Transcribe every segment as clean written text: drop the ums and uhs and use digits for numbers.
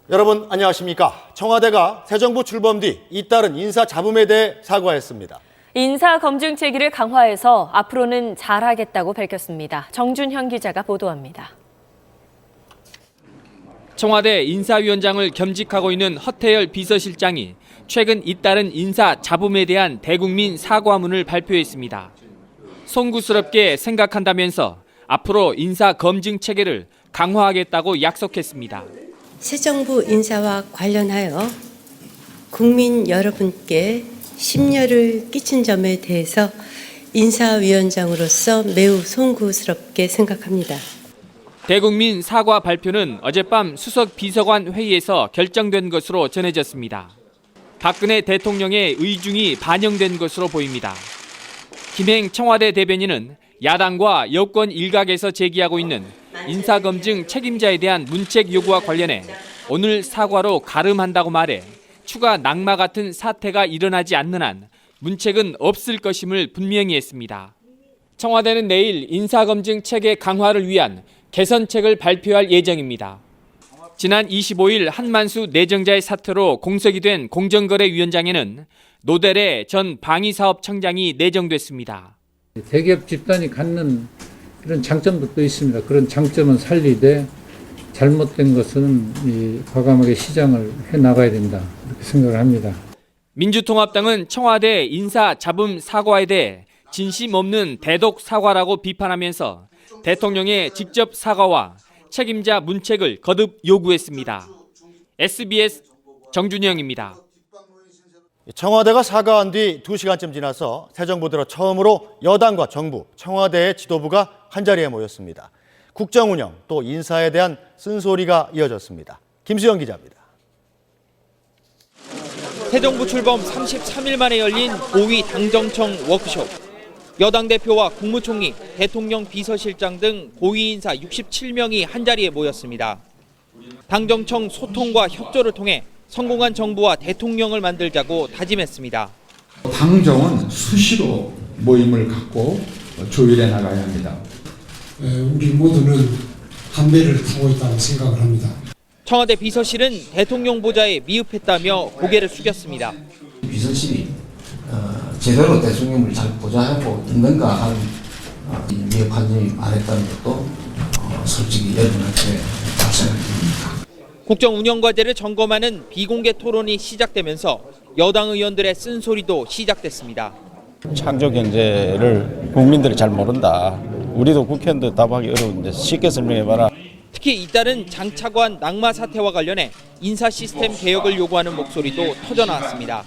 여러분 안녕하십니까? 청와대가 새 정부 출범 뒤 잇따른 인사잡음에 대해 사과했습니다. 인사검증 체계를 강화해서 앞으로는 잘하겠다고 밝혔습니다. 정준현 기자가 보도합니다. 청와대 인사위원장을 겸직하고 있는 허태열 비서실장이 최근 잇따른 인사잡음에 대한 대국민 사과문을 발표했습니다. 송구스럽게 생각한다면서 앞으로 인사검증 체계를 강화하겠다고 약속했습니다. 새 정부 인사와 관련하여 국민 여러분께 심려를 끼친 점에 대해서 인사위원장으로서 매우 송구스럽게 생각합니다. 대국민 사과 발표는 어젯밤 수석 비서관 회의에서 결정된 것으로 전해졌습니다. 박근혜 대통령의 의중이 반영된 것으로 보입니다. 김행 청와대 대변인은 야당과 여권 일각에서 제기하고 있는 인사검증 책임자에 대한 문책 요구와 관련해 오늘 사과로 가름한다고 말해 추가 낙마 같은 사태가 일어나지 않는 한 문책은 없을 것임을 분명히 했습니다. 청와대는 내일 인사검증 체계 강화를 위한 개선책을 발표할 예정입니다. 지난 25일 한만수 내정자의 사퇴로 공석이 된 공정거래위원장에는 노대래 전 방위사업청장이 내정됐습니다. 대기업 집단이 갖는 이런 장점도 또 있습니다. 그런 장점은 살리되 잘못된 것은 과감하게 시정을 해나가야 된다 이렇게 생각을 합니다. 민주통합당은 청와대 인사잡음 사과에 대해 진심 없는 대독 사과라고 비판하면서 대통령의 직접 사과와 책임자 문책을 거듭 요구했습니다. SBS 정준영입니다. 청와대가 사과한 뒤 2시간쯤 지나서 새 정부 들어 처음으로 여당과 정부, 청와대의 지도부가 한자리에 모였습니다. 국정운영 또 인사에 대한 쓴소리가 이어졌습니다. 김수영 기자입니다. 새 정부 출범 33일 만에 열린 5위 당정청 워크숍. 여당 대표와 국무총리, 대통령 비서실장 등 고위 인사 67명이 한자리에 모였습니다. 당정청 소통과 협조를 통해 성공한 정부와 대통령을 만들자고 다짐했습니다. 당정은 수시로 모임을 갖고 조율해 나가야 합니다. 우리 모두는 한 배를 타고 있다고 생각을 합니다. 청와대 비서실은 대통령 보좌에 미흡했다며 고개를 숙였습니다. 비서실이 제대로 대통령을 잘 보좌하고 있는가 하는 미흡한 점이 많았다는 것도 솔직히 여러분한테 답변을 드립니다. 국정 운영 과제를 점검하는 비공개 토론이 시작되면서 여당 의원들의 쓴소리도 시작됐습니다. 창조 경제를 국민들이 잘 모른다. 우리도 국회의원들 답하기 어려운데 쉽게 설명해봐라. 특히 잇따른 장차관 낙마 사태와 관련해 인사 시스템 개혁을 요구하는 목소리도 터져나왔습니다.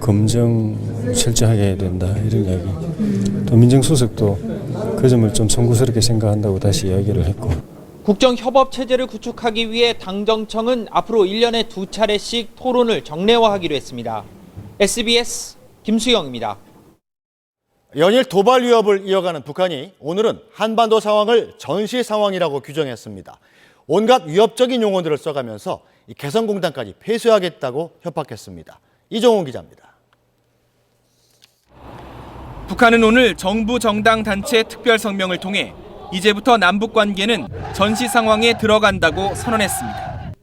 검증 철저하게 해야 된다 이런 이야기. 또 민정수석도 그 점을 좀 송구스럽게 생각한다고 다시 이야기를 했고. 국정협업체제를 구축하기 위해 당정청은 앞으로 1년에 2차례씩 토론을 정례화하기로 했습니다. SBS 김수영입니다. 연일 도발 위협을 이어가는 북한이 오늘은 한반도 상황을 전시 상황이라고 규정했습니다. 온갖 위협적인 용어들을 써가면서 개성공단까지 폐쇄하겠다고 협박했습니다. 이종훈 기자입니다. 북한은 오늘 정부 정당 단체 특별 성명을 통해 이제부터 남북 관계는 전시 상황에 들어간다고 선언했습니다.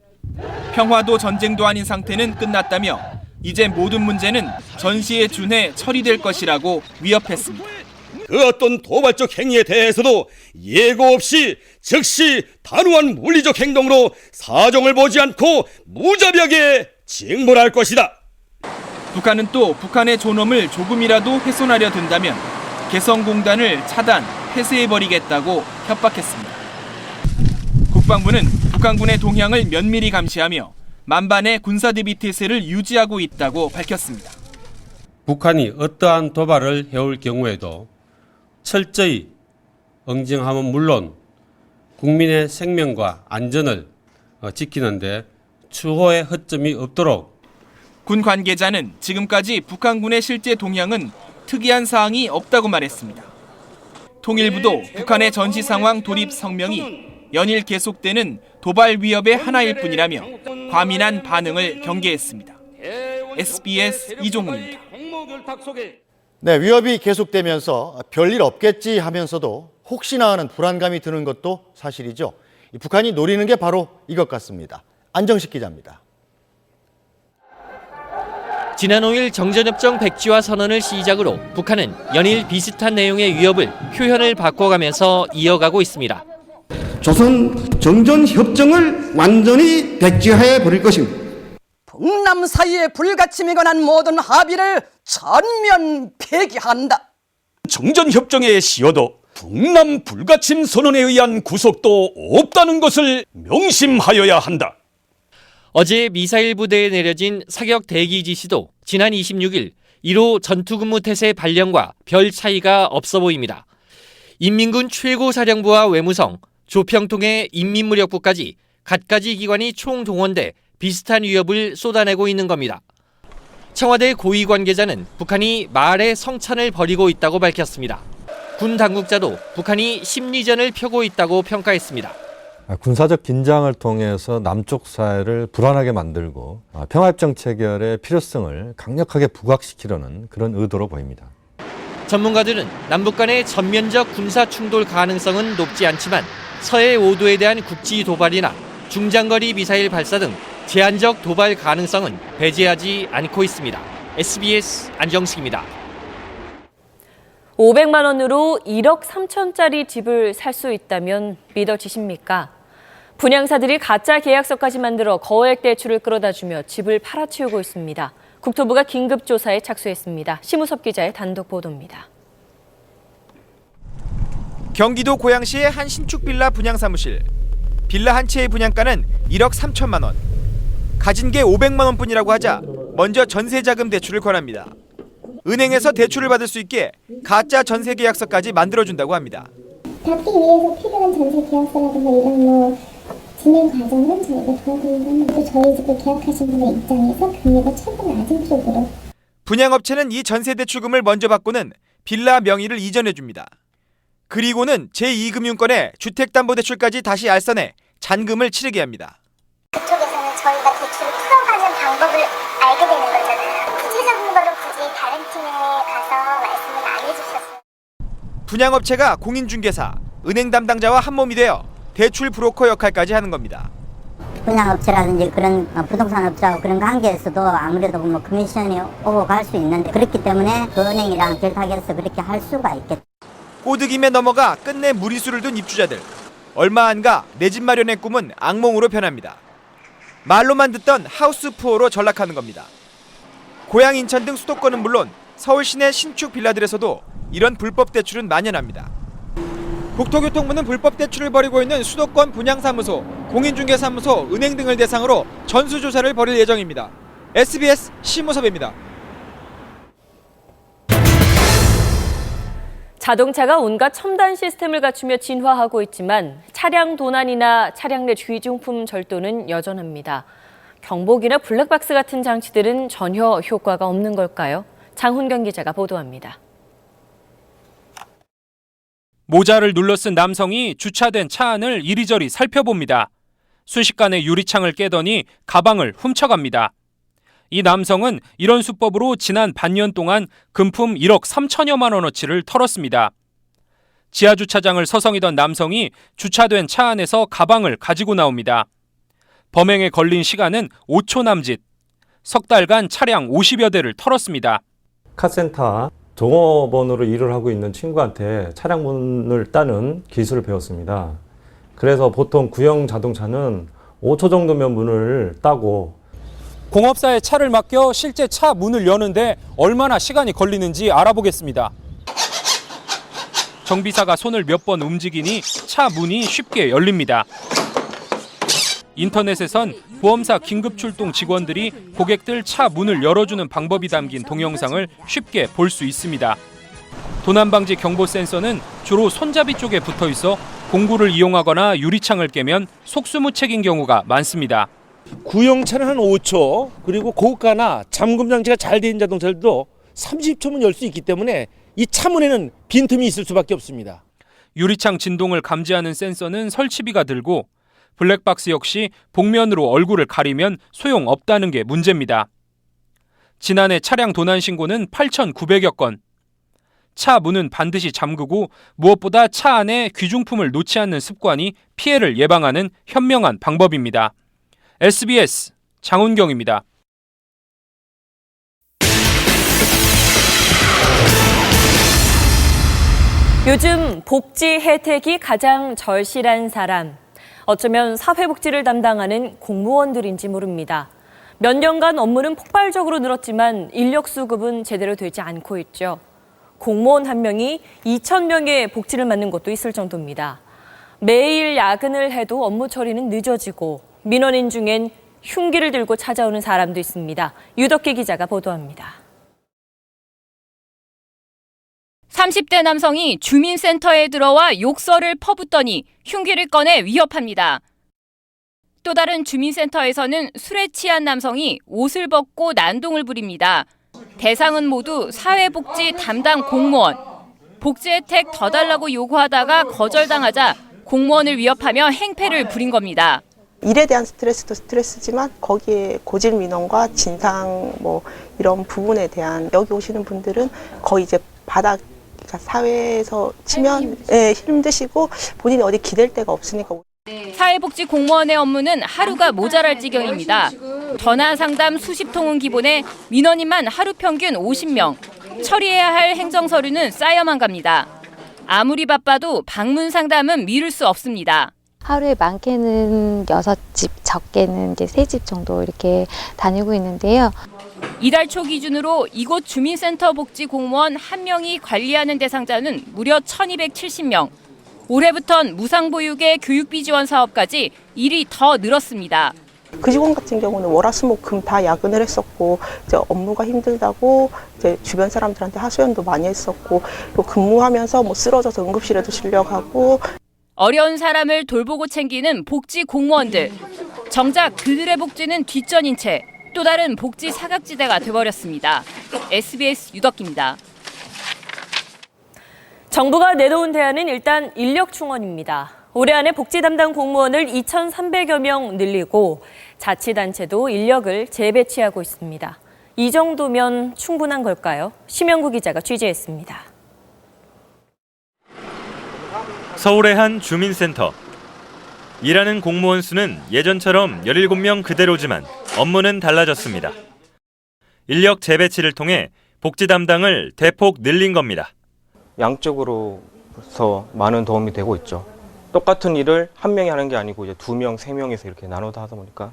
평화도 전쟁도 아닌 상태는 끝났다며 이제 모든 문제는 전시에 준해 처리될 것이라고 위협했습니다. 그 어떤 도발적 행위에 대해서도 예고 없이 즉시 단호한 물리적 행동으로 사정을 보지 않고 무자비하게 징벌할 것이다. 북한은 또 북한의 존엄을 조금이라도 훼손하려 든다면 개성공단을 차단, 폐쇄해버리겠다고 협박했습니다. 국방부는 북한군의 동향을 면밀히 감시하며 만반의 군사대비 태세를 유지하고 있다고 밝혔습니다. 북한이 어떠한 도발을 해올 경우에도 철저히 응징하면 물론 국민의 생명과 안전을 지키는데 추호의 허점이 없도록. 군 관계자는 지금까지 북한군의 실제 동향은 특이한 사항이 없다고 말했습니다. 통일부도 북한의 전시 상황 돌입 성명이 연일 계속되는 도발 위협의 하나일 뿐이라며 과민한 반응을 경계했습니다. SBS 이종훈입니다. 네, 위협이 계속되면서 별일 없겠지 하면서도 혹시나 하는 불안감이 드는 것도 사실이죠. 북한이 노리는 게 바로 이것 같습니다. 안정식 기자입니다. 지난 5일 정전협정 백지화 선언을 시작으로 북한은 연일 비슷한 내용의 위협을 표현을 바꿔가면서 이어가고 있습니다. 조선 정전협정을 완전히 백지화해 버릴 것입니다. 북남 사이의 불가침에 관한 모든 합의를 전면 폐기한다. 정전협정에 씌어도 북남 불가침 선언에 의한 구속도 없다는 것을 명심하여야 한다. 어제 미사일 부대에 내려진 사격 대기 지시도 지난 26일 1호 전투근무 태세 발령과 별 차이가 없어 보입니다. 인민군 최고사령부와 외무성, 조평통의 인민무력부까지 갖가지 기관이 총동원돼 비슷한 위협을 쏟아내고 있는 겁니다. 청와대 고위 관계자는 북한이 말의 성찬을 벌이고 있다고 밝혔습니다. 군 당국자도 북한이 심리전을 펴고 있다고 평가했습니다. 군사적 긴장을 통해서 남쪽 사회를 불안하게 만들고 평화협정 체결의 필요성을 강력하게 부각시키려는 그런 의도로 보입니다. 전문가들은 남북 간의 전면적 군사 충돌 가능성은 높지 않지만 서해 5도에 대한 국지 도발이나 중장거리 미사일 발사 등 제한적 도발 가능성은 배제하지 않고 있습니다. SBS 안정식입니다. 500만 원으로 1억 3천짜리 집을 살 수 있다면 믿어지십니까? 분양사들이 가짜 계약서까지 만들어 거액 대출을 끌어다주며 집을 팔아치우고 있습니다. 국토부가 긴급조사에 착수했습니다. 심우섭 기자의 단독 보도입니다. 경기도 고양시의 한 신축 빌라 분양사무실. 빌라 한 채의 분양가는 1억 3천만 원. 가진 게 500만 원뿐이라고 하자 먼저 전세자금 대출을 권합니다. 은행에서 대출을 받을 수 있게 가짜 전세 계약서까지 만들어준다고 합니다. 받기 위해서 필요한 전세 계약서라든가 이런 진행 과정은 저희가 도와드리는 또 저희 집을 계약하신 분의 입장에서 금리가 최고 낮은 쪽으로. 분양업체는 이 전세 대출금을 먼저 받고는 빌라 명의를 이전해줍니다. 그리고는 제2금융권에 주택담보대출까지 다시 알선해 잔금을 치르게 합니다. 그쪽에서는 저희가 대출을 풀어가는 방법을 알게 되는 거잖아요. 구체적인 거로 굳이 다른 팀에 가서 말씀을 안 해주셨어요. 분양업체가 공인중개사, 은행 담당자와 한몸이 되어 대출 브로커 역할까지 하는 겁니다. 분양업체라든지 그런 부동산 업체하고 그런 관계에서도 아무래도 뭐 커미션이 오고 갈 수 있는데 그렇기 때문에 그 은행이랑 결탁해서 그렇게 할 수가 있겠다. 꼬드김에 넘어가 끝내 무리수를 둔 입주자들. 얼마 안 가 내 집 마련의 꿈은 악몽으로 변합니다. 말로만 듣던 하우스푸어로 전락하는 겁니다. 고향 인천 등 수도권은 물론 서울 시내 신축 빌라들에서도 이런 불법 대출은 만연합니다. 국토교통부는 불법 대출을 벌이고 있는 수도권 분양사무소, 공인중개사무소, 은행 등을 대상으로 전수조사를 벌일 예정입니다. SBS 심우섭입니다. 자동차가 온갖 첨단 시스템을 갖추며 진화하고 있지만 차량 도난이나 차량 내 귀중품 절도는 여전합니다. 경보기나 블랙박스 같은 장치들은 전혀 효과가 없는 걸까요? 장훈경 기자가 보도합니다. 모자를 눌러 쓴 남성이 주차된 차 안을 이리저리 살펴봅니다. 순식간에 유리창을 깨더니 가방을 훔쳐갑니다. 이 남성은 이런 수법으로 지난 반년 동안 금품 1억 3천여만 원어치를 털었습니다. 지하주차장을 서성이던 남성이 주차된 차 안에서 가방을 가지고 나옵니다. 범행에 걸린 시간은 5초 남짓. 석 달간 차량 50여 대를 털었습니다. 카센터 종업원으로 일을 하고 있는 친구한테 차량 문을 따는 기술을 배웠습니다. 그래서 보통 구형 자동차는 5초 정도면 문을 따고 공업사에 차를 맡겨 실제 차 문을 여는데 얼마나 시간이 걸리는지 알아보겠습니다. 정비사가 손을 몇 번 움직이니 차 문이 쉽게 열립니다. 인터넷에선 보험사 긴급출동 직원들이 고객들 차 문을 열어주는 방법이 담긴 동영상을 쉽게 볼 수 있습니다. 도난방지 경보 센서는 주로 손잡이 쪽에 붙어 있어 공구를 이용하거나 유리창을 깨면 속수무책인 경우가 많습니다. 구형차는 한 5초, 그리고 고가나 잠금 장치가 잘 돼 있는 자동차들도 30초면 열 수 있기 때문에 이 차문에는 빈틈이 있을 수밖에 없습니다. 유리창 진동을 감지하는 센서는 설치비가 들고 블랙박스 역시 복면으로 얼굴을 가리면 소용없다는 게 문제입니다. 지난해 차량 도난 신고는 8,900여 건. 차 문은 반드시 잠그고 무엇보다 차 안에 귀중품을 놓지 않는 습관이 피해를 예방하는 현명한 방법입니다. SBS 장훈경입니다. 요즘 복지 혜택이 가장 절실한 사람. 어쩌면 사회복지를 담당하는 공무원들인지 모릅니다. 몇 년간 업무는 폭발적으로 늘었지만 인력 수급은 제대로 되지 않고 있죠. 공무원 한 명이 2,000명의 복지를 맡는 곳도 있을 정도입니다. 매일 야근을 해도 업무 처리는 늦어지고 민원인 중엔 흉기를 들고 찾아오는 사람도 있습니다. 유덕기 기자가 보도합니다. 30대 남성이 주민센터에 들어와 욕설을 퍼붓더니 흉기를 꺼내 위협합니다. 또 다른 주민센터에서는 술에 취한 남성이 옷을 벗고 난동을 부립니다. 대상은 모두 사회복지 담당 공무원. 복지 혜택 더 달라고 요구하다가 거절당하자 공무원을 위협하며 행패를 부린 겁니다. 일에 대한 스트레스도 스트레스지만 거기에 고질 민원과 진상 이런 부분에 대한 여기 오시는 분들은 거의 이제 바닥 사회에서 치면 힘드시고 본인이 어디 기댈 데가 없으니까. 사회복지 공무원의 업무는 하루가 모자랄 지경입니다. 전화 상담 수십 통은 기본에 민원인만 하루 평균 50명. 처리해야 할 행정서류는 쌓여만 갑니다. 아무리 바빠도 방문 상담은 미룰 수 없습니다. 하루에 많게는 6집, 적게는 이제 3집 정도 이렇게 다니고 있는데요. 이달 초 기준으로 이곳 주민센터 복지 공무원 1명이 관리하는 대상자는 무려 1,270명. 올해부턴 무상보육의 교육비 지원 사업까지 일이 더 늘었습니다. 그 직원 같은 경우는 월화수목금 다 야근을 했었고 이제 업무가 힘들다고 이제 주변 사람들한테 하소연도 많이 했었고 또 근무하면서 쓰러져서 응급실에도 실려가고. 어려운 사람을 돌보고 챙기는 복지 공무원들. 정작 그들의 복지는 뒷전인 채 또 다른 복지 사각지대가 돼버렸습니다. SBS 유덕기입니다. 정부가 내놓은 대안은 일단 인력 충원입니다. 올해 안에 복지 담당 공무원을 2,300여 명 늘리고 자치단체도 인력을 재배치하고 있습니다. 이 정도면 충분한 걸까요? 심영구 기자가 취재했습니다. 서울의 한 주민센터. 일하는 공무원 수는 예전처럼 17명 그대로지만 업무는 달라졌습니다. 인력 재배치를 통해 복지 담당을 대폭 늘린 겁니다. 양적으로서 많은 도움이 되고 있죠. 똑같은 일을 한 명이 하는 게 아니고 이제 2명, 3명에서 이렇게 나눠서 하다 보니까.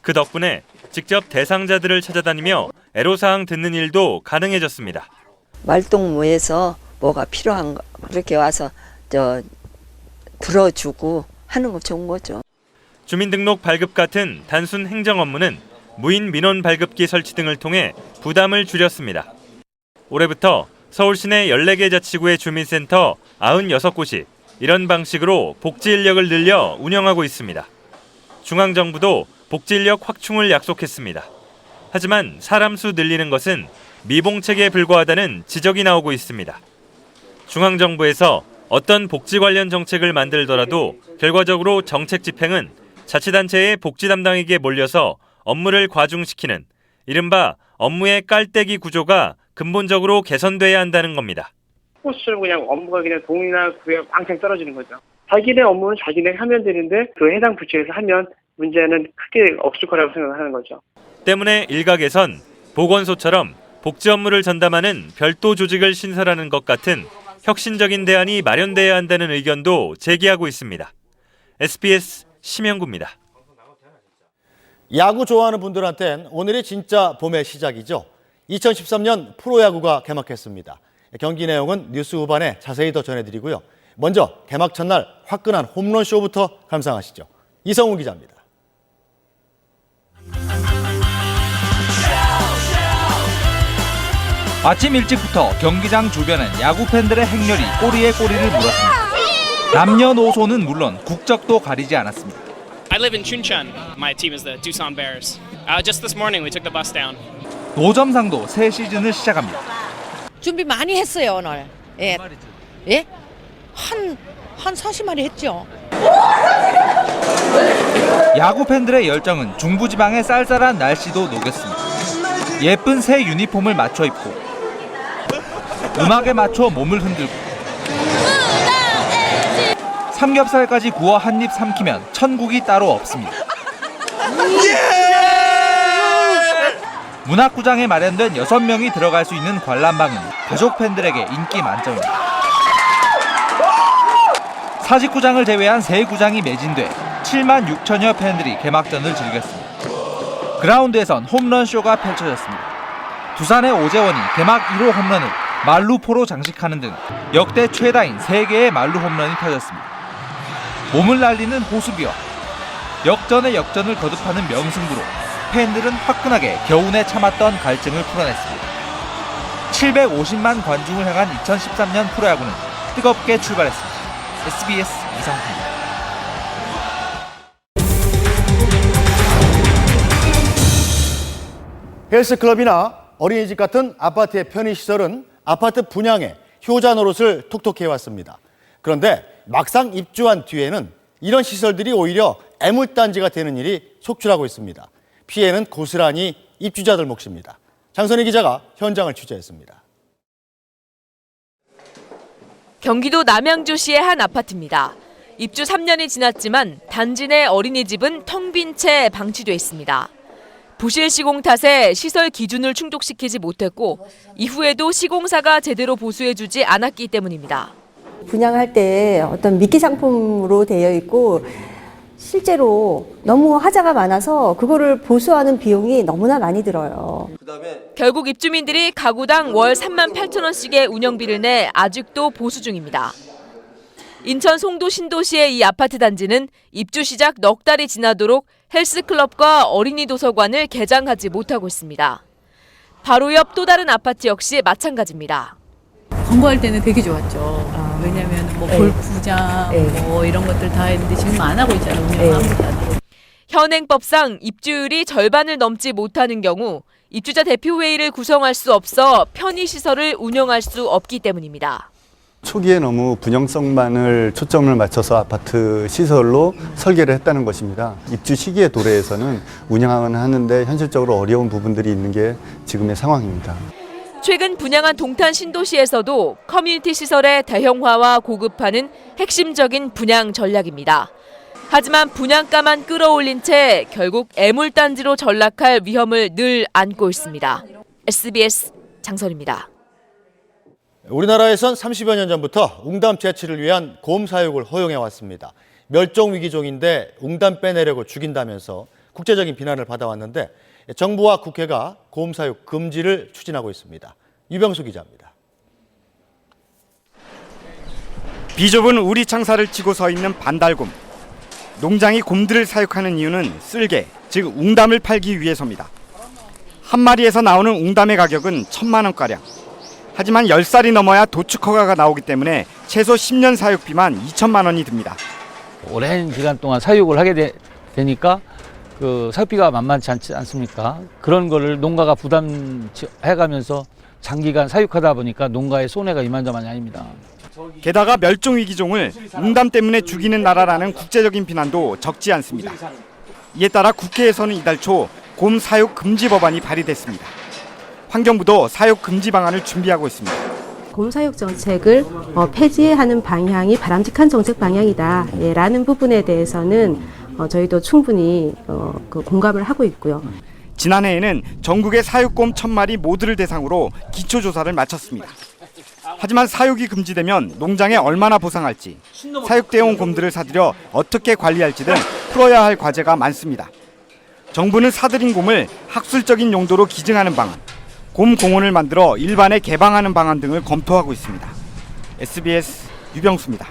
그 덕분에 직접 대상자들을 찾아다니며 애로사항 듣는 일도 가능해졌습니다. 말동무에서 뭐가 필요한가 그렇게 와서 들어주고 하는 거 좋은 거죠. 주민등록 발급 같은 단순 행정 업무는 무인 민원 발급기 설치 등을 통해 부담을 줄였습니다. 올해부터 서울 시내 14개 자치구의 주민센터 96곳이 이런 방식으로 복지 인력을 늘려 운영하고 있습니다. 중앙정부도 복지 인력 확충을 약속했습니다. 하지만 사람 수 늘리는 것은 미봉책에 불과하다는 지적이 나오고 있습니다. 중앙정부에서 어떤 복지 관련 정책을 만들더라도 결과적으로 정책 집행은 자치단체의 복지 담당에게 몰려서 업무를 과중시키는 이른바 업무의 깔때기 구조가 근본적으로 개선돼야 한다는 겁니다. 포스처럼 그냥 업무가 그냥 동이나 구에 왕창 떨어지는 거죠. 자기네 업무는 자기네 하면 되는데 그 해당 부처에서 하면 문제는 크게 없을 거라고 생각하는 거죠. 때문에 일각에선 보건소처럼 복지 업무를 전담하는 별도 조직을 신설하는 것 같은 혁신적인 대안이 마련돼야 한다는 의견도 제기하고 있습니다. SBS 심영구입니다. 야구 좋아하는 분들한텐 오늘이 진짜 봄의 시작이죠. 2013년 프로야구가 개막했습니다. 경기 내용은 뉴스 후반에 자세히 더 전해드리고요. 먼저 개막 첫날 화끈한 홈런쇼부터 감상하시죠. 이성훈 기자입니다. 아침 일찍부터 경기장 주변은 야구 팬들의 행렬이 꼬리에 꼬리를 물었습니다. 남녀노소는 물론 국적도 가리지 않았습니다. I live in Chuncheon. My team is the Doosan Bears. Just this morning we took the bus down. 노점상도 새 시즌을 시작합니다. 준비 많이 했어요 오늘. 예. 예? 한 40마리 했죠. 야구 팬들의 열정은 중부지방의 쌀쌀한 날씨도 녹였습니다. 예쁜 새 유니폼을 맞춰 입고 음악에 맞춰 몸을 흔들고 삼겹살까지 구워 한 입 삼키면 천국이 따로 없습니다. 문학구장에 마련된 6명이 들어갈 수 있는 관람방은 가족 팬들에게 인기 만점입니다. 사직구장을 제외한 3구장이 매진돼 7만 6천여 팬들이 개막전을 즐겼습니다. 그라운드에선 홈런쇼가 펼쳐졌습니다. 두산의 오재원이 개막 1호 홈런을 말루포로 장식하는 등 역대 최다인 3개의 말루 홈런이 터졌습니다. 몸을 날리는 호수비와 역전의 역전을 거듭하는 명승부로 팬들은 화끈하게 겨우내 참았던 갈증을 풀어냈습니다. 750만 관중을 향한 2013년 프로야구는 뜨겁게 출발했습니다. SBS 이상훈입니다. 헬스클럽이나 어린이집 같은 아파트의 편의시설은 아파트 분양에 효자 노릇을 톡톡히 해왔습니다. 그런데 막상 입주한 뒤에는 이런 시설들이 오히려 애물단지가 되는 일이 속출하고 있습니다. 피해는 고스란히 입주자들 몫입니다. 장선희 기자가 현장을 취재했습니다. 경기도 남양주시의 한 아파트입니다. 입주 3년이 지났지만 단지 내 어린이집은 텅 빈 채 방치돼 있습니다. 부실 시공 탓에 시설 기준을 충족시키지 못했고 이후에도 시공사가 제대로 보수해주지 않았기 때문입니다. 분양할 때 어떤 미끼 상품으로 되어 있고 실제로 너무 하자가 많아서 그거를 보수하는 비용이 너무나 많이 들어요. 결국 입주민들이 가구당 월 3만 8천 원씩의 운영비를 내 아직도 보수 중입니다. 인천 송도 신도시의 이 아파트 단지는 입주 시작 넉 달이 지나도록 헬스클럽과 어린이 도서관을 개장하지 못하고 있습니다. 바로 옆 또 다른 아파트 역시 마찬가지입니다. 광고할 때는 되게 좋았죠. 왜냐하면 뭐 골프장 뭐 이런 것들 다 했는데 지금 안 하고 있잖아요. 운영 아무것도 안 하고. 현행법상 입주율이 절반을 넘지 못하는 경우 입주자 대표회의를 구성할 수 없어 편의시설을 운영할 수 없기 때문입니다. 초기에 너무 분양성만을 초점을 맞춰서 아파트 시설로 설계를 했다는 것입니다. 입주 시기에 도래해서는 운영은 하는데 현실적으로 어려운 부분들이 있는 게 지금의 상황입니다. 최근 분양한 동탄 신도시에서도 커뮤니티 시설의 대형화와 고급화는 핵심적인 분양 전략입니다. 하지만 분양가만 끌어올린 채 결국 애물단지로 전락할 위험을 늘 안고 있습니다. SBS 장선입니다. 우리나라에선 30여 년 전부터 웅담 채취를 위한 곰 사육을 허용해 왔습니다. 멸종위기종인데 웅담 빼내려고 죽인다면서 국제적인 비난을 받아왔는데 정부와 국회가 곰 사육 금지를 추진하고 있습니다. 유병수 기자입니다. 비좁은 우리 창살을 치고 서 있는 반달곰. 농장이 곰들을 사육하는 이유는 쓸개, 즉 웅담을 팔기 위해서입니다. 한 마리에서 나오는 웅담의 가격은 1,000만 원가량. 하지만 10살이 넘어야 도축 허가가 나오기 때문에 최소 10년 사육비만 2천만 원이 듭니다. 오랜 기간 동안 사육을 하게 되니까 그 사육비가 만만치 않지 않습니까? 그런 거를 농가가 부담해가면서 장기간 사육하다 보니까 농가의 손해가 이만저만이 아닙니다. 게다가 멸종위기종을 웅담 때문에 죽이는 나라라는 국제적인 비난도 적지 않습니다. 이에 따라 국회에서는 이달 초 곰 사육 금지 법안이 발의됐습니다. 환경부도 사육 금지 방안을 준비하고 있습니다. 곰 사육 정책을 폐지하는 방향이 바람직한 정책 방향이다 라는 부분에 대해서는 저희도 충분히 공감을 하고 있고요. 지난해에는 전국의 사육곰 1,000마리 모두를 대상으로 기초조사를 마쳤습니다. 하지만 사육이 금지되면 농장에 얼마나 보상할지, 사육되어 온 곰들을 사들여 어떻게 관리할지 등 풀어야 할 과제가 많습니다. 정부는 사들인 곰을 학술적인 용도로 기증하는 방안, 곰 공원을 만들어 일반에 개방하는 방안 등을 검토하고 있습니다. SBS 유병수입니다.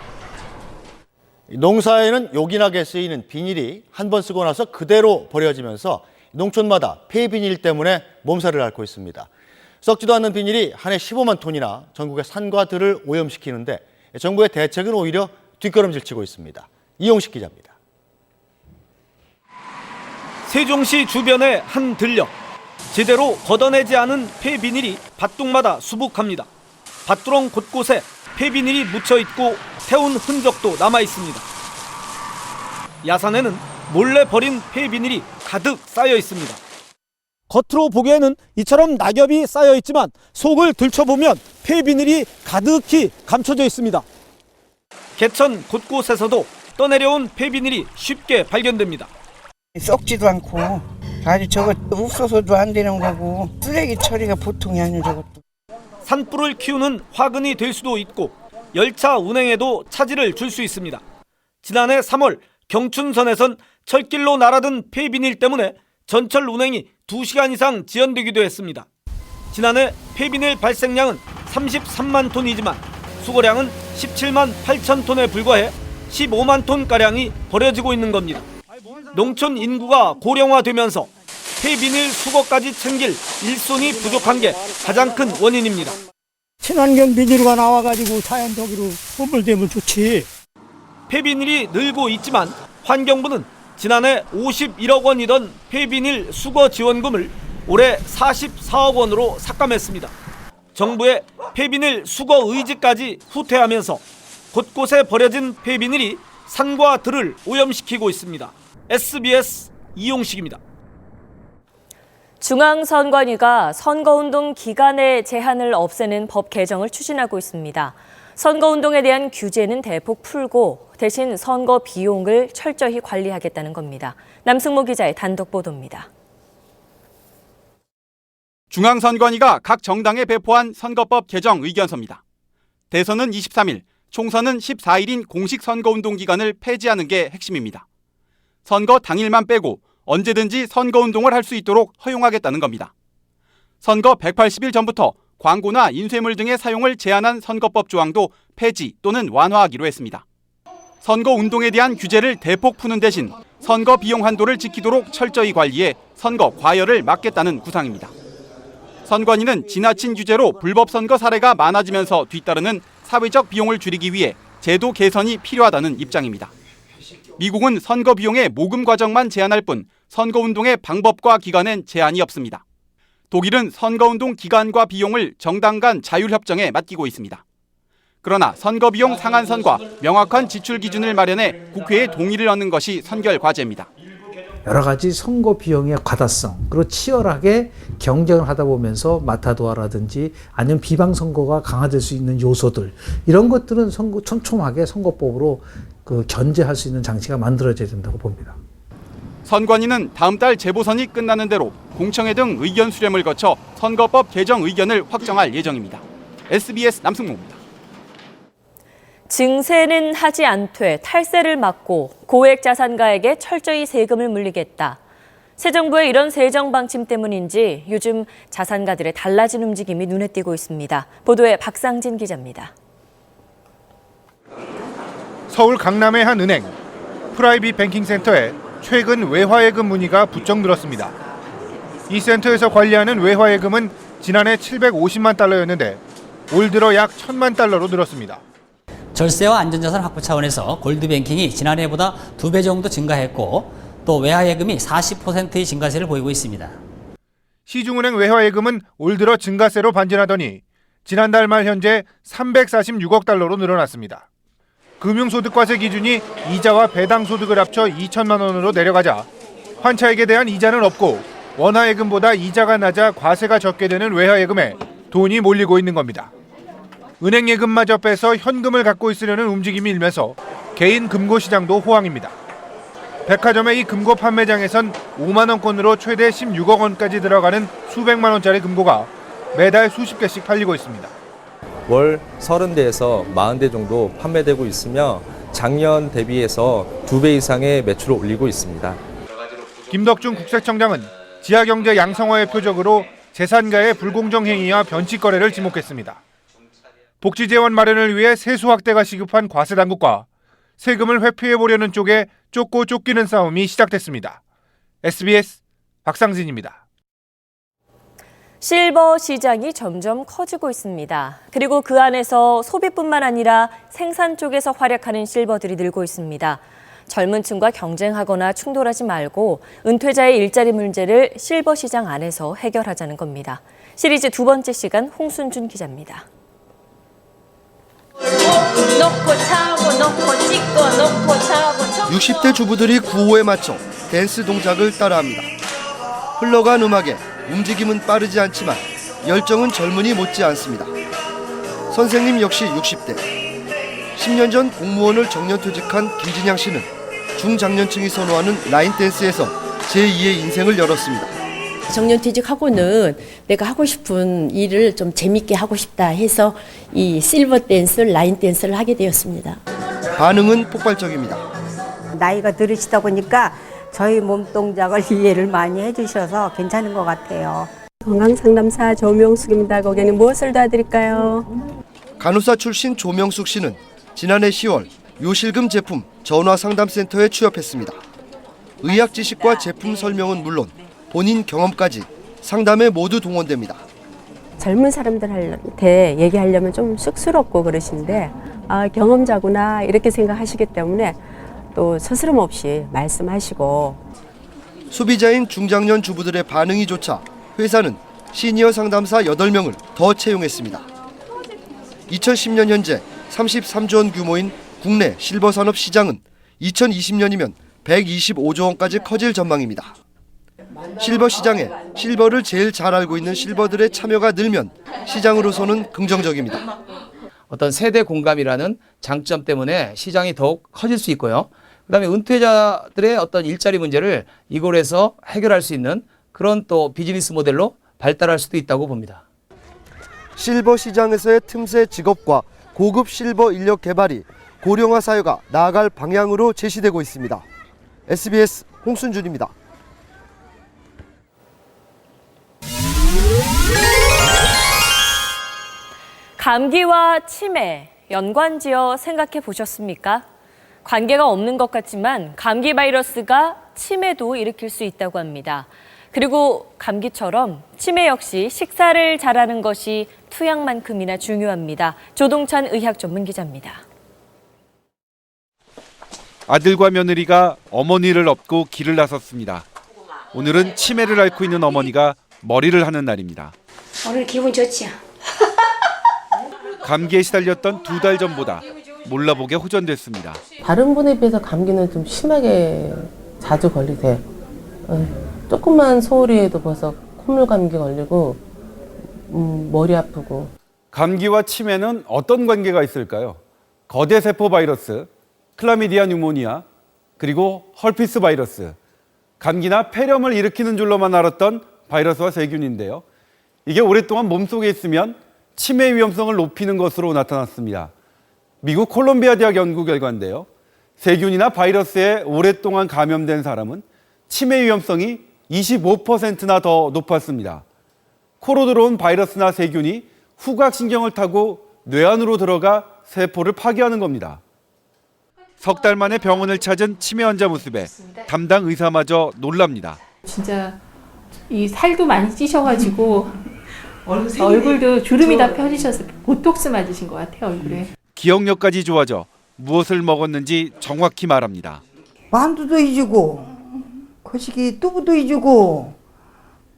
농사에는 요긴하게 쓰이는 비닐이 한 번 쓰고 나서 그대로 버려지면서 농촌마다 폐비닐 때문에 몸살을 앓고 있습니다. 썩지도 않는 비닐이 한 해 15만 톤이나 전국의 산과 들을 오염시키는데 정부의 대책은 오히려 뒷걸음질 치고 있습니다. 이용식 기자입니다. 세종시 주변의 한 들녘. 제대로 걷어내지 않은 폐비닐이 밭동마다 수북합니다. 밭두렁 곳곳에 폐비닐이 묻혀있고 태운 흔적도 남아있습니다. 야산에는 몰래 버린 폐비닐이 가득 쌓여 있습니다. 겉으로 보기에는 이처럼 낙엽이 쌓여 있지만 속을 들춰보면 폐비닐이 가득히 감춰져 있습니다. 개천 곳곳에서도 떠내려온 폐비닐이 쉽게 발견됩니다. 썩지도 않고 아주 저거 없어서도 안 되는 거고 쓰레기 처리가 보통이 아니에요 저것도. 산불을 키우는 화근이 될 수도 있고 열차 운행에도 차질을 줄 수 있습니다. 지난해 3월 경춘선에선 철길로 날아든 폐비닐 때문에 전철 운행이 2시간 이상 지연되기도 했습니다. 지난해 폐비닐 발생량은 33만 톤이지만 수거량은 17만 8천 톤에 불과해 15만 톤가량이 버려지고 있는 겁니다. 농촌 인구가 고령화되면서 폐비닐 수거까지 챙길 일손이 부족한 게 가장 큰 원인입니다. 친환경 비닐가 나와가지고 자연적으로 분불되면 좋지. 폐비닐이 늘고 있지만 환경부는 지난해 51억 원이던 폐비닐 수거 지원금을 올해 44억 원으로 삭감했습니다. 정부의 폐비닐 수거 의지까지 후퇴하면서 곳곳에 버려진 폐비닐이 산과 들을 오염시키고 있습니다. SBS 이용식입니다. 중앙선관위가 선거운동 기간의 제한을 없애는 법 개정을 추진하고 있습니다. 선거운동에 대한 규제는 대폭 풀고 대신 선거 비용을 철저히 관리하겠다는 겁니다. 남승모 기자의 단독 보도입니다. 중앙선관위가 각 정당에 배포한 선거법 개정 의견서입니다. 대선은 23일, 총선은 14일인 공식 선거운동 기간을 폐지하는 게 핵심입니다. 선거 당일만 빼고 언제든지 선거운동을 할 수 있도록 허용하겠다는 겁니다. 선거 180일 전부터 광고나 인쇄물 등의 사용을 제한한 선거법 조항도 폐지 또는 완화하기로 했습니다. 선거운동에 대한 규제를 대폭 푸는 대신 선거 비용 한도를 지키도록 철저히 관리해 선거 과열을 막겠다는 구상입니다. 선관위는 지나친 규제로 불법 선거 사례가 많아지면서 뒤따르는 사회적 비용을 줄이기 위해 제도 개선이 필요하다는 입장입니다. 미국은 선거 비용의 모금 과정만 제한할 뿐 선거운동의 방법과 기간엔 제한이 없습니다. 독일은 선거운동 기간과 비용을 정당 간 자율협정에 맡기고 있습니다. 그러나 선거비용 상한선과 명확한 지출 기준을 마련해 국회의 동의를 얻는 것이 선결 과제입니다. 여러 가지 선거 비용의 과다성, 그리고 치열하게 경쟁을 하다 보면서 마타도아라든지 아니면 비방선거가 강화될 수 있는 요소들, 이런 것들은 촘촘하게 선거법으로 견제할 수 있는 장치가 만들어져야 된다고 봅니다. 선관위는 다음 달 재보선이 끝나는 대로 공청회 등 의견 수렴을 거쳐 선거법 개정 의견을 확정할 예정입니다. SBS 남승모입니다. 증세는 하지 않되 탈세를 막고 고액 자산가에게 철저히 세금을 물리겠다. 새 정부의 이런 세정 방침 때문인지 요즘 자산가들의 달라진 움직임이 눈에 띄고 있습니다. 보도에 박상진 기자입니다. 서울 강남의 한 은행, 프라이빗 뱅킹센터에 최근 외화예금 문의가 부쩍 늘었습니다. 이 센터에서 관리하는 외화예금은 지난해 750만 달러였는데 올 들어 약 1,000만 달러로 늘었습니다. 절세와 안전자산 확보 차원에서 골드뱅킹이 지난해보다 2배 정도 증가했고 또 외화예금이 40%의 증가세를 보이고 있습니다. 시중은행 외화예금은 올 들어 증가세로 반전하더니 지난달 말 현재 346억 달러로 늘어났습니다. 금융소득과세 기준이 이자와 배당소득을 합쳐 2천만 원으로 내려가자 환차액에 대한 이자는 없고 원화예금보다 이자가 낮아 과세가 적게 되는 외화예금에 돈이 몰리고 있는 겁니다. 은행 예금마저 빼서 현금을 갖고 있으려는 움직임이 일면서 개인 금고 시장도 호황입니다. 백화점의 이 금고 판매장에선 5만 원권으로 최대 16억 원까지 들어가는 수백만 원짜리 금고가 매달 수십 개씩 팔리고 있습니다. 월 30대에서 40대 정도 판매되고 있으며 작년 대비해서 2배 이상의 매출을 올리고 있습니다. 김덕준 국세청장은 지하경제 양성화의 표적으로 재산가의 불공정 행위와 변칙 거래를 지목했습니다. 복지 재원 마련을 위해 세수 확대가 시급한 과세 당국과 세금을 회피해보려는 쪽에 쫓고 쫓기는 싸움이 시작됐습니다. SBS 박상진입니다. 실버 시장이 점점 커지고 있습니다. 그리고 그 안에서 소비뿐만 아니라 생산 쪽에서 활약하는 실버들이 늘고 있습니다. 젊은 층과 경쟁하거나 충돌하지 말고 은퇴자의 일자리 문제를 실버 시장 안에서 해결하자는 겁니다. 시리즈 두 번째 시간 홍순준 기자입니다. 놓고 차고 놓고 찍고 놓고 차고 60대 주부들이 구호에 맞춰 댄스 동작을 따라합니다. 흘러간 음악에 움직임은 빠르지 않지만 열정은 젊은이 못지 않습니다. 선생님 역시 60대. 10년 전 공무원을 정년퇴직한 김진양 씨는 중장년층이 선호하는 라인 댄스에서 제2의 인생을 열었습니다. 정년퇴직하고는 내가 하고 싶은 일을 좀 재밌게 하고 싶다 해서 이 실버 댄스, 라인 댄스를 하게 되었습니다. 반응은 폭발적입니다. 나이가 들으시다 보니까 저희 몸 동작을 이해를 많이 해주셔서 괜찮은 것 같아요. 건강상담사 조명숙입니다. 고객님 무엇을 도와드릴까요? 간호사 출신 조명숙 씨는 지난해 10월 요실금 제품 전화상담센터에 취업했습니다. 의학 지식과 제품 설명은 물론 본인 경험까지 상담에 모두 동원됩니다. 젊은 사람들한테 얘기하려면 좀 쑥스럽고 그러신데 경험자구나 이렇게 생각하시기 때문에 또 스스럼 없이 말씀하시고. 소비자인 중장년 주부들의 반응이 좋자 회사는 시니어 상담사 8명을 더 채용했습니다. 2010년 현재 33조 원 규모인 국내 실버 산업 시장은 2020년이면 125조 원까지 커질 전망입니다. 실버 시장에 실버를 제일 잘 알고 있는 실버들의 참여가 늘면 시장으로서는 긍정적입니다. 어떤 세대 공감이라는 장점 때문에 시장이 더욱 커질 수 있고요. 그다음에 은퇴자들의 어떤 일자리 문제를 이곳에서 해결할 수 있는 그런 또 비즈니스 모델로 발달할 수도 있다고 봅니다. 실버 시장에서의 틈새 직업과 고급 실버 인력 개발이 고령화 사회가 나아갈 방향으로 제시되고 있습니다. SBS 홍순준입니다. 감기와 치매 연관지어 생각해 보셨습니까? 관계가 없는 것 같지만 감기 바이러스가 치매도 일으킬 수 있다고 합니다. 그리고 감기처럼 치매 역시 식사를 잘하는 것이 투약만큼이나 중요합니다. 조동찬 의학 전문 기자입니다. 아들과 며느리가 어머니를 업고 길을 나섰습니다. 오늘은 치매를 앓고 있는 어머니가 머리를 하는 날입니다. 오늘 기분 좋지요? 감기에 시달렸던 2달 전보다 몰라보게 호전됐습니다. 다른 분에 비해서 감기는 좀 심하게 자주 걸리세요. 조금만 소홀히해도 벌써 콧물 감기 걸리고 머리 아프고. 감기와 치매는 어떤 관계가 있을까요? 거대 세포 바이러스, 클라미디아 뉴모니아, 그리고 헐피스 바이러스, 감기나 폐렴을 일으키는 줄로만 알았던 바이러스와 세균인데요. 이게 오랫동안 몸속에 있으면 치매 위험성을 높이는 것으로 나타났습니다. 미국 콜롬비아 대학 연구 결과인데요. 세균이나 바이러스에 오랫동안 감염된 사람은 치매 위험성이 25%나 더 높았습니다. 코로 들어온 바이러스나 세균이 후각신경을 타고 뇌 안으로 들어가 세포를 파괴하는 겁니다. 석 달 만에 병원을 찾은 치매 환자 모습에 담당 의사마저 놀랍니다. 진짜 이 살도 많이 찌셔가지고 얼굴도 주름이 다 펴지셔서 보톡스 맞으신 것 같아요, 얼굴에. 기억력까지 좋아져 무엇을 먹었는지 정확히 말합니다. 만두도 잊고 거시기 두부도 잊고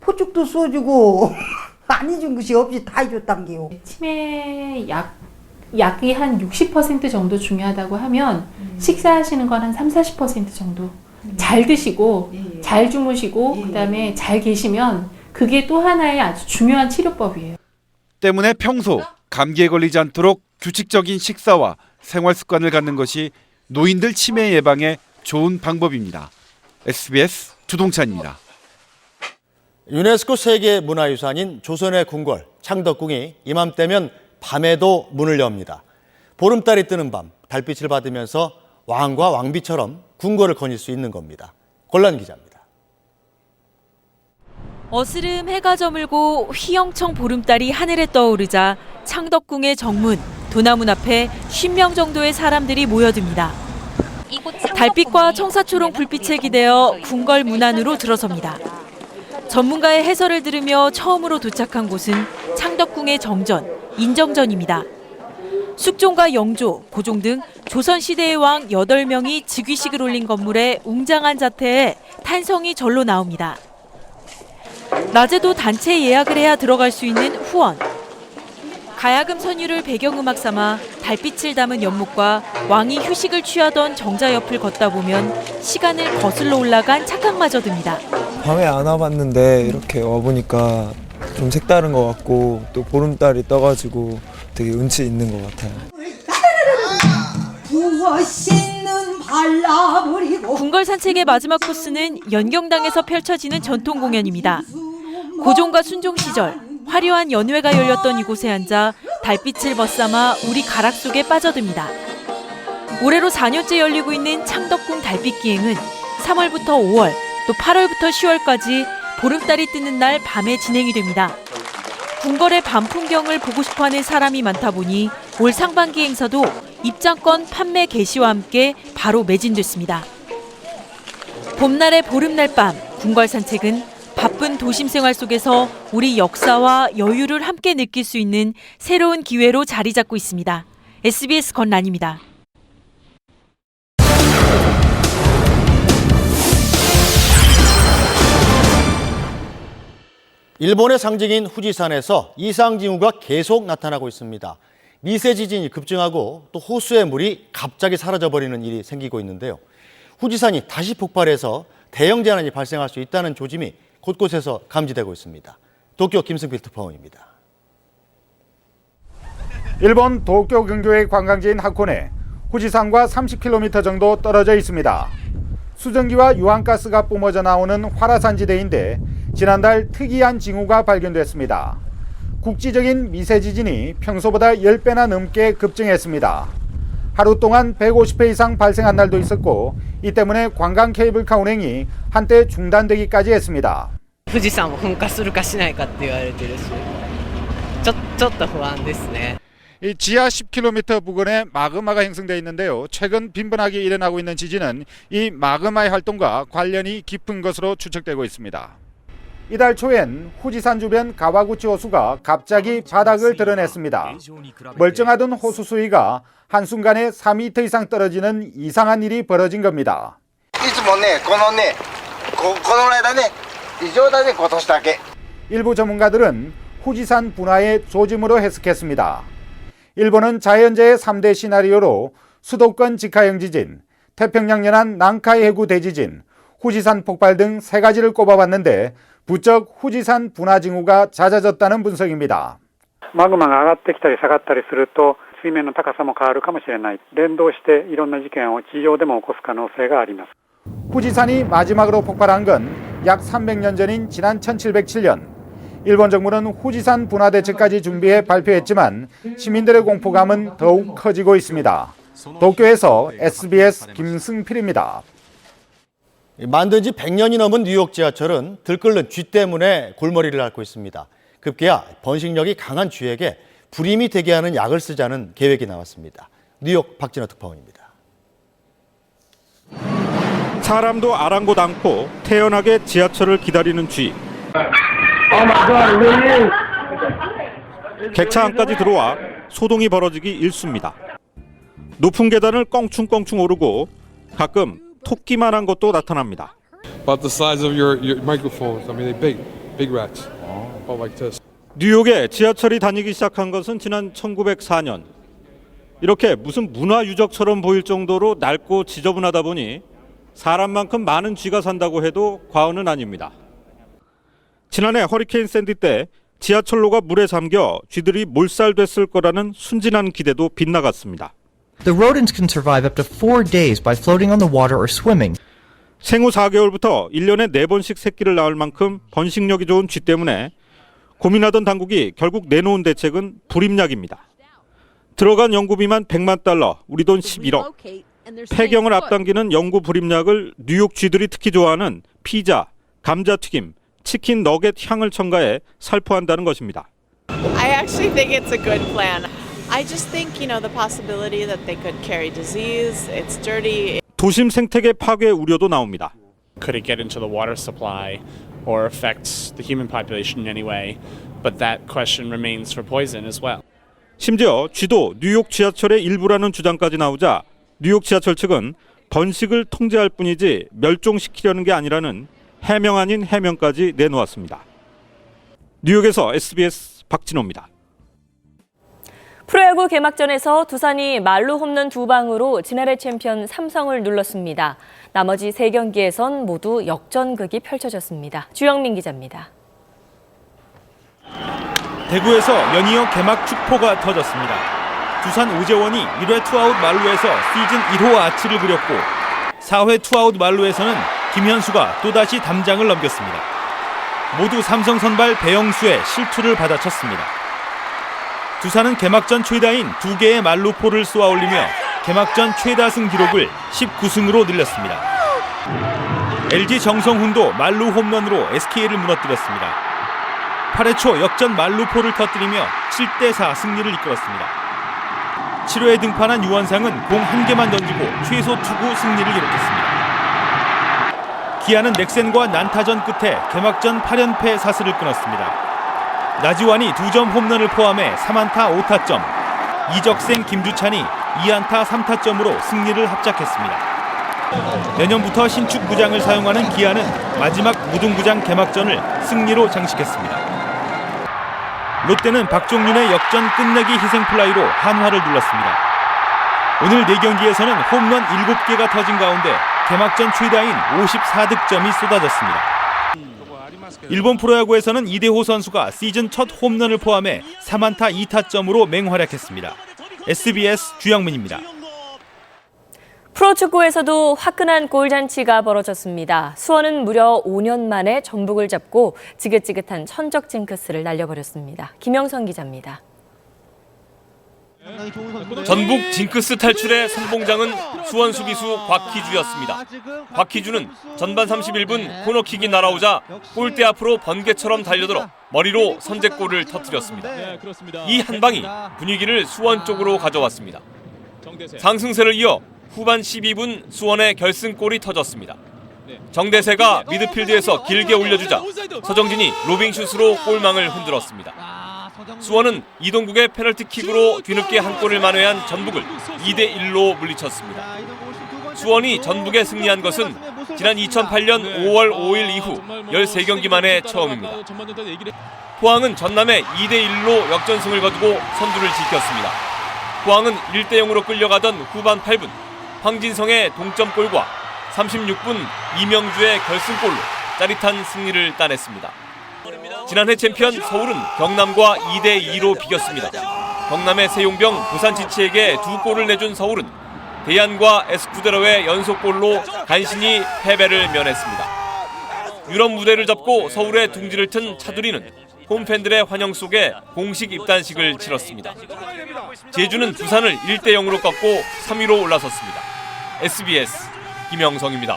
포죽도 써주고 안 잊은 것이 없이 다 잊었단 게요. 치매 약이 한 60% 정도 중요하다고 하면 식사하시는 건 한 30-40% 정도 잘 드시고 잘 주무시고 그다음에 잘 계시면 그게 또 하나의 아주 중요한 치료법이에요. 때문에 평소 감기에 걸리지 않도록 규칙적인 식사와 생활 습관을 갖는 것이 노인들 치매 예방에 좋은 방법입니다. SBS 조동찬입니다. 유네스코 세계문화유산인 조선의 궁궐 창덕궁이 이맘때면 밤에도 문을 엽니다. 보름달이 뜨는 밤 달빛을 받으면서 왕과 왕비처럼 궁궐을 거닐 수 있는 겁니다. 권란 기자입니다. 어스름 해가 저물고 휘영청 보름달이 하늘에 떠오르자 창덕궁의 정문, 도나문 앞에 10명 정도의 사람들이 모여듭니다. 달빛과 청사초롱 불빛에 기대어 궁궐 문 안으로 들어섭니다. 전문가의 해설을 들으며 처음으로 도착한 곳은 창덕궁의 정전, 인정전입니다. 숙종과 영조, 고종 등 조선시대의 왕 8명이 즉위식을 올린 건물의 웅장한 자태에 탄성이 절로 나옵니다. 낮에도 단체 예약을 해야 들어갈 수 있는 후원. 가야금 선율을 배경음악 삼아 달빛을 담은 연못과 왕이 휴식을 취하던 정자 옆을 걷다 보면 시간을 거슬러 올라간 착각마저 듭니다. 밤에 안 와봤는데 이렇게 와보니까 좀 색다른 것 같고 또 보름달이 떠가지고 되게 운치 있는 것 같아요. 부어있는 발라버리고. 궁궐 산책의 마지막 코스는 연경당에서 펼쳐지는 전통 공연입니다. 고종과 순종 시절 화려한 연회가 열렸던 이곳에 앉아 달빛을 벗삼아 우리 가락 속에 빠져듭니다. 올해로 4년째 열리고 있는 창덕궁 달빛기행은 3월부터 5월, 또 8월부터 10월까지 보름달이 뜨는 날 밤에 진행이 됩니다. 궁궐의 밤 풍경을 보고 싶어하는 사람이 많다 보니 올 상반기 행사도 입장권 판매 개시와 함께 바로 매진됐습니다. 봄날의 보름날 밤 궁궐 산책은 바쁜 도심 생활 속에서 우리 역사와 여유를 함께 느낄 수 있는 새로운 기회로 자리 잡고 있습니다. SBS 권란입니다. 일본의 상징인 후지산에서 이상징후가 계속 나타나고 있습니다. 미세 지진이 급증하고 또 호수의 물이 갑자기 사라져버리는 일이 생기고 있는데요. 후지산이 다시 폭발해서 대형 재난이 발생할 수 있다는 조짐이 곳곳에서 감지되고 있습니다. 도쿄 김승필 특파원입니다. 일본 도쿄 근교의 관광지인 하코네, 후지산과 30km 정도 떨어져 있습니다. 수증기와 유황가스가 뿜어져 나오는 활화산지대인데 지난달 특이한 징후가 발견됐습니다. 국지적인 미세지진이 평소보다 10배나 넘게 급증했습니다. 하루 동안 150회 이상 발생한 날도 있었고 이 때문에 관광 케이블카 운행이 한때 중단되기까지 했습니다. 富士山も噴火するかしないかって言われてるし、ちょっと不安ですね。 이 지하 10km 부근에 마그마가 형성되어 있는데요. 최근 빈번하게 일어나고 있는 지진은 이 마그마의 활동과 관련이 깊은 것으로 추측되고 있습니다. 이달 초엔 후지산 주변 가와구치 호수가 갑자기 바닥을 드러냈습니다. 멀쩡하던 호수 수위가 한순간에 4m 이상 떨어지는 이상한 일이 벌어진 겁니다. 일부 전문가들은 후지산 분화의 조짐으로 해석했습니다. 일본은 자연재해 3대 시나리오로 수도권 직하형 지진, 태평양 연안 난카이 해구 대지진, 후지산 폭발 등 3가지를 꼽아봤는데 부쩍 후지산 분화 징후가 잦아졌다는 분석입니다. 마그마가 上がってきたり下がったりすると水面の高さも変わるかもしれない。連動していろんな事件を地上でも起こす可能性があります。 후지산이 마지막으로 폭발한 건 약 300년 전인 지난 1707년. 일본 정부는 후지산 분화 대책까지 준비해 발표했지만 시민들의 공포감은 더욱 커지고 있습니다. 도쿄에서 SBS 김승필입니다. 만든 지 100년이 넘은 뉴욕 지하철은 들끓는 쥐 때문에 골머리를 앓고 있습니다. 급기야 번식력이 강한 쥐에게 불임이 되게 하는 약을 쓰자는 계획이 나왔습니다. 뉴욕 박진호 특파원입니다. 사람도 아랑곳 않고 태연하게 지하철을 기다리는 쥐. 객차 안까지 들어와 소동이 벌어지기 일쑤입니다. 높은 계단을 껑충껑충 오르고 가끔 토끼만한 것도 나타납니다. About the size of your microphones. I mean, they're big rats. About like this. 뉴욕에 지하철이 다니기 시작한 것은 지난 1904년. 이렇게 무슨 문화유적처럼 보일 정도로 낡고 지저분하다 보니 사람만큼 많은 쥐가 산다고 해도 과언은 아닙니다. 지난해 허리케인 샌디 때 지하철로가 물에 잠겨 쥐들이 몰살됐을 거라는 순진한 기대도 빗나갔습니다. The rodents can survive up to 4 days by floating on the water or swimming. 생후 4개월부터 1년에 4번씩 새끼를 낳을 만큼 번식력이 좋은 쥐 때문에 고민하던 당국이 결국 내놓은 대책은 불임약입니다. 들어간 연구비만 $1,000,000, 우리 돈 11억. 폐경을 앞당기는 연구 불임약을 뉴욕 쥐들이 특히 좋아하는 피자, 감자튀김, 치킨 너겟 향을 첨가해 살포한다는 것입니다. I actually think it's a good plan. I just think, the possibility that they could carry disease, it's dirty. 도심 생태계 파괴 우려도 나옵니다. Could it get into the water supply or affect the human population in any way? But that question remains for poison as well. 심지어 쥐도 뉴욕 지하철의 일부라는 주장까지 나오자 뉴욕 지하철 측은 번식을 통제할 뿐이지 멸종시키려는 게 아니라는 해명 아닌 해명까지 내놓았습니다. 뉴욕에서 SBS 박진호입니다. 프로야구 개막전에서 두산이 말루 홈런 2방으로 지난해 챔피언 삼성을 눌렀습니다. 나머지 3경기에선 모두 역전극이 펼쳐졌습니다. 주영민 기자입니다. 대구에서 연이어 개막 축포가 터졌습니다. 두산 오재원이 1회 투아웃 만루에서 시즌 1호 아치를 그렸고 4회 투아웃 만루에서는 김현수가 또다시 담장을 넘겼습니다. 모두 삼성 선발 배영수의 실투를 받아쳤습니다. 두산은 개막전 최다인 2개의 만루포를 쏘아올리며 개막전 최다승 기록을 19승으로 늘렸습니다. LG 정성훈도 만루 홈런으로 SK를 무너뜨렸습니다. 8회 초 역전 만루포를 터뜨리며 7대4 승리를 이끌었습니다. 7회에 등판한 유원상은 공 1개만 던지고 최소 투구 승리를 기록했습니다. 기아는 넥센과 난타전 끝에 개막전 8연패 사슬을 끊었습니다. 나지완이 2점 홈런을 포함해 3안타 5타점, 이적생 김주찬이 2안타 3타점으로 승리를 합작했습니다. 내년부터 신축 구장을 사용하는 기아는 마지막 무등구장 개막전을 승리로 장식했습니다. 롯데는 박종윤의 역전 끝내기 희생플라이로 한화를 눌렀습니다. 오늘 4경기에서는 홈런 7개가 터진 가운데 개막전 최다인 54득점이 쏟아졌습니다. 일본 프로야구에서는 이대호 선수가 시즌 첫 홈런을 포함해 3안타 2타점으로 맹활약했습니다. SBS 주영민입니다. 프로축구에서도 화끈한 골잔치가 벌어졌습니다. 수원은 무려 5년 만에 전북을 잡고 지긋지긋한 천적 징크스를 날려버렸습니다. 김영선 기자입니다. 전북 징크스 탈출의 선봉장은 수원 수비수 곽희주였습니다. 곽희주는 전반 31분 코너킥이 날아오자 골대 앞으로 번개처럼 달려들어 머리로 선제골을 터뜨렸습니다. 이 한 방이 분위기를 수원 쪽으로 가져왔습니다. 상승세를 이어 후반 12분 수원의 결승골이 터졌습니다. 정대세가 미드필드에서 길게 올려주자 서정진이 로빙슛으로 골망을 흔들었습니다. 수원은 이동국의 페널티킥으로 뒤늦게 한 골을 만회한 전북을 2대1로 물리쳤습니다. 수원이 전북에 승리한 것은 지난 2008년 5월 5일 이후 13경기 만에 처음입니다. 포항은 전남에 2대1로 역전승을 거두고 선두를 지켰습니다. 포항은 1대0으로 끌려가던 후반 8분 황진성의 동점골과 36분 이명주의 결승골로 짜릿한 승리를 따냈습니다. 지난해 챔피언 서울은 경남과 2대2로 비겼습니다. 경남의 세용병 부산지치에게 2골을 내준 서울은 대안과 에스쿠데로의 연속골로 간신히 패배를 면했습니다. 유럽 무대를 접고 서울의 둥지를 튼 차두리는 홈팬들의 환영 속에 공식 입단식을 치렀습니다. 제주는 부산을 1대0으로 꺾고 3위로 올라섰습니다. SBS 김영성입니다.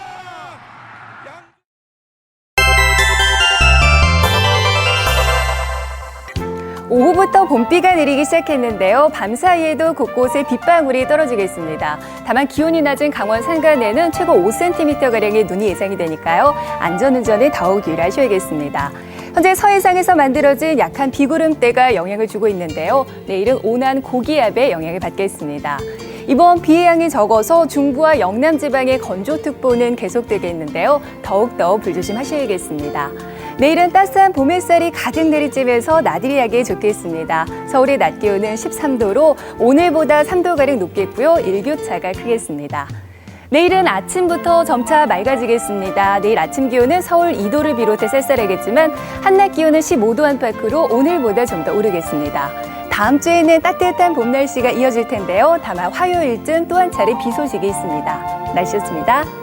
오후부터 봄비가 내리기 시작했는데요. 밤사이에도 곳곳에 빗방울이 떨어지겠습니다. 다만 기온이 낮은 강원 산간에는 최고 5cm가량의 눈이 예상이 되니까요. 안전운전에 더욱 유의하셔야겠습니다. 현재 서해상에서 만들어진 약한 비구름대가 영향을 주고 있는데요. 내일은 온화한 고기압의 영향을 받겠습니다. 이번 비의 양이 적어서 중부와 영남 지방의 건조특보는 계속되겠는데요. 더욱더 불조심하셔야겠습니다. 내일은 따스한 봄 햇살이 가득 내리쬐면서 나들이하기 좋겠습니다. 서울의 낮 기온은 13도로 오늘보다 3도가량 높겠고요. 일교차가 크겠습니다. 내일은 아침부터 점차 맑아지겠습니다. 내일 아침 기온은 서울 2도를 비롯해 쌀쌀하겠지만 한낮 기온은 15도 안팎으로 오늘보다 좀 더 오르겠습니다. 다음 주에는 따뜻한 봄 날씨가 이어질 텐데요. 다만 화요일쯤 또 한 차례 비 소식이 있습니다. 날씨였습니다.